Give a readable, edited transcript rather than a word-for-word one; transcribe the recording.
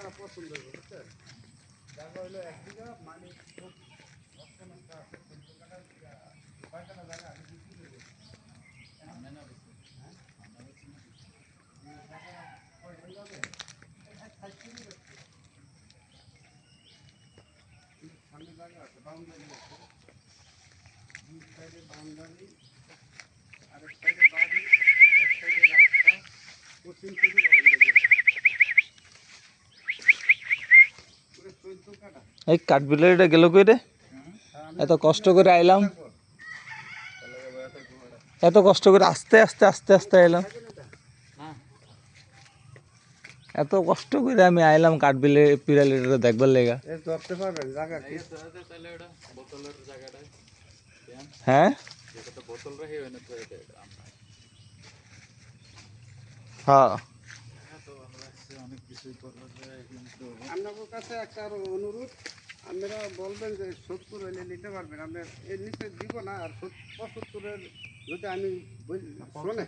জায়গাটা পছন্দ হবে বুঝছেন জায়গা হলো এক বিঘা মানে খুব অর্থনটা আছে 14 কাঠা কয় কাঠা জায়গা আমি বিক্রি করে দেবো সামনে না বেশি হ্যাঁ সামনে বেশি না জায়গা কয় হয়ে যাবে এক সাইড করে রাখছে সামনে জায়গা আছে বাউন্ডারি আছে দুই সাইডে বাউন্ডারি আরেক সাইডে বাড়ি এক সাইডে রাস্তা পশ্চিম সাইডে বাউন্ডারি পুরো 14 কাঠা এই কাঠবিড়ালিটা গেল কই রে? এত কষ্ট করে আইলাম, এত কষ্ট করে আস্তে আস্তে আস্তে আস্তে এলাম, এত কষ্ট করে আমি আইলাম কাঠবিড়ালিটা দেখবার লেগা। ধরতে পারবেন জায়গা কি হ্যাঁ হ্যাঁ আপনাদের কাছে একটা আরো অনুরোধ আপনারা বলবেন যে 70 হইলে নিতে পারবেন আমরা এর নিচে দিব না আর 75-এর যদি আমি শোনে